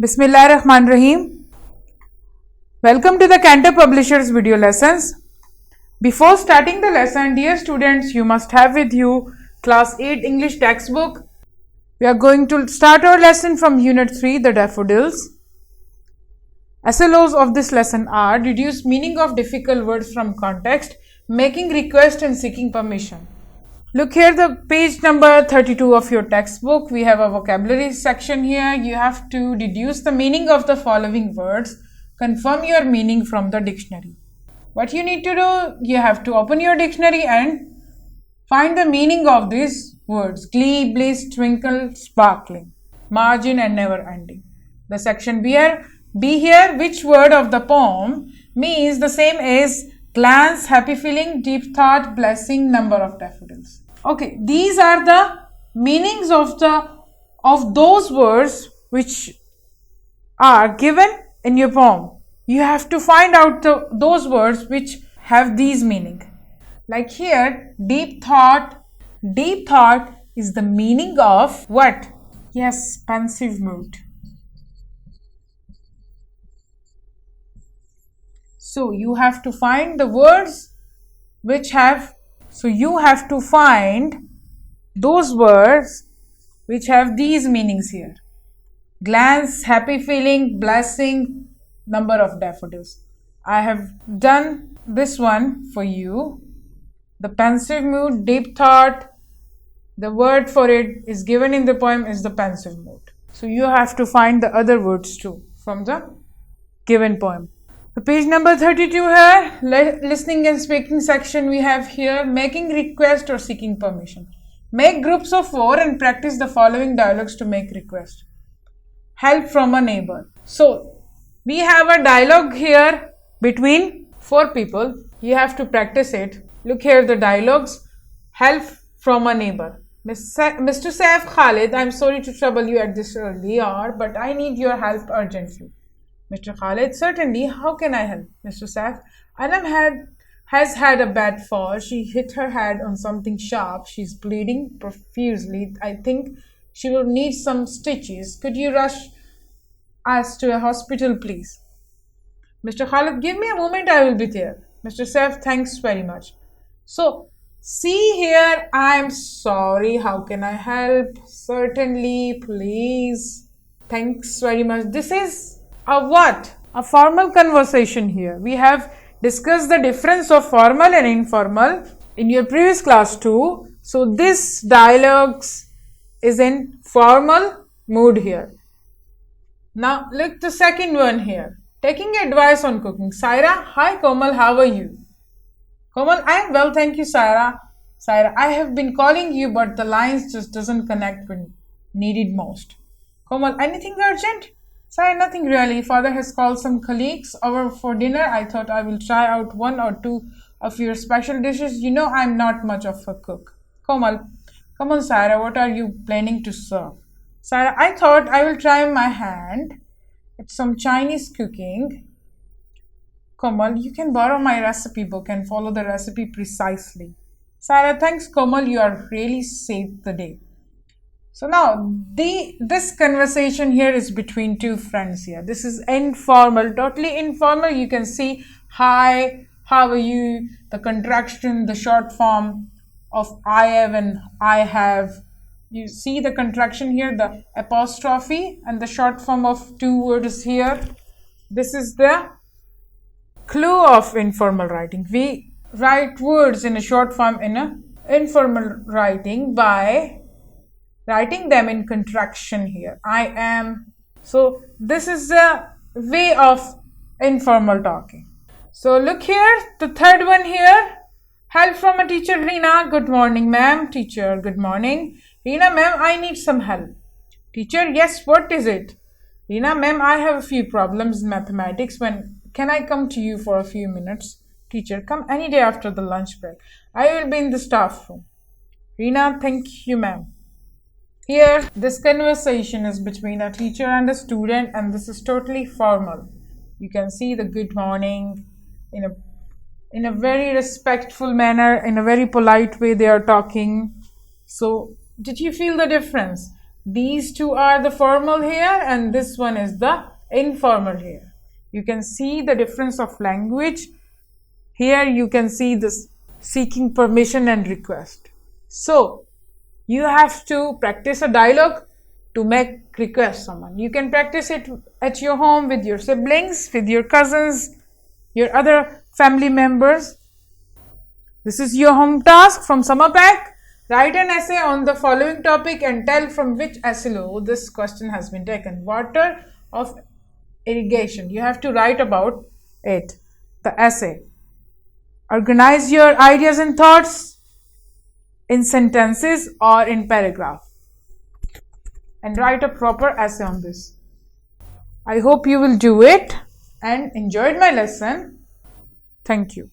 Bismillahirrahmanirrahim. Welcome to the Cantab Publishers video lessons. Before starting the lesson, dear students, you must have with you class 8 English textbook. We are going to start our lesson from unit 3, the daffodils. SLOs of this lesson are: deduce meaning of difficult words from context, making request and seeking permission. Look here, the page number 32 of your textbook. We have a vocabulary section here. You have to deduce the meaning of the following words. Confirm your meaning from the dictionary. What you need to do, you have to open your dictionary and find the meaning of these words. Glee, bliss, twinkle, sparkling, margin and never ending. The section B here, which word of the poem means the same as glance, happy feeling, deep thought, blessing, number of daffodils. Okay, these are the meanings of those words which are given in your poem. You have to find out those words which have these meaning. Like here, deep thought. Deep thought is the meaning of what? Yes, pensive mood. So you have to find the words which have. So you have to find those words which have these meanings here. Glance, happy feeling, blessing, number of daffodils. I have done this one for you. The pensive mood, deep thought, the word for it is given in the poem is the pensive mood. So you have to find the other words too from the given poem. The page number 32 here, listening and speaking section we have here, making request or seeking permission. Make groups of 4 and practice the following dialogues to make request. Help from a neighbor. So, we have a dialogue here between 4 people. You have to practice it. Look here the dialogues. Help from a neighbor. Mr. Saif Khalid, I'm sorry to trouble you at this early hour, but I need your help urgently. Mr. Khalid, certainly, how can I help? Mr. Saif, Anam has had a bad fall. She hit her head on something sharp. She's bleeding profusely. I think she will need some stitches. Could you rush us to a hospital, please? Mr. Khalid, give me a moment, I will be there. Mr. Saif, thanks very much. So, see here, I'm sorry, how can I help? Certainly, please. Thanks very much. This is a what? A formal conversation here. We have discussed the difference of formal and informal in your previous class too. So this dialogues is in formal mood here. Now look the second one here. Taking advice on cooking. Saira, hi Komal, how are you? Komal, I am well, thank you Saira. Saira, I have been calling you but the lines just doesn't connect when needed most. Komal, anything urgent? Sorry, nothing really. Father has called some colleagues over for dinner. I thought I will try out 1 or 2 of your special dishes. You know I'm not much of a cook. Komal, come on Sarah, what are you planning to serve? Sarah, I thought I will try my hand at some Chinese cooking. Komal, you can borrow my recipe book and follow the recipe precisely. Sarah, thanks Komal, you are really saved the day. So now, this conversation here is between 2 friends here. This is informal, totally informal. You can see, hi, how are you? The contraction, the short form of I have and I have. You see the contraction here, the apostrophe and the short form of 2 words here. This is the clue of informal writing. We write words in a short form in a informal writing by writing them in contraction here. I am. So this is the way of informal talking. So look here, the third one here. Help from a teacher. Reena, good morning ma'am. Teacher, good morning. Reena ma'am, I need some help. Teacher, yes, what is it? Reena ma'am, I have a few problems in mathematics. When can I come to you for a few minutes? Teacher, come any day after the lunch break. I will be in the staff room. Reena, thank you ma'am. Here, this conversation is between a teacher and a student, and this is totally formal. You can see the good morning in a very respectful manner, in a very polite way they are talking. So, did you feel the difference? These two are the formal here and this one is the informal here. You can see the difference of language. Here you can see this seeking permission and request. So you have to practice a dialogue to make request someone. You can practice it at your home with your siblings, with your cousins, your other family members. This is your home task from summer pack. Write an essay on the following topic and tell from which silo this question has been taken. Water of irrigation. You have to write about it, the essay. Organize your ideas and thoughts in sentences or in paragraph and write a proper essay on this. I hope you will do it and enjoyed my lesson. Thank you.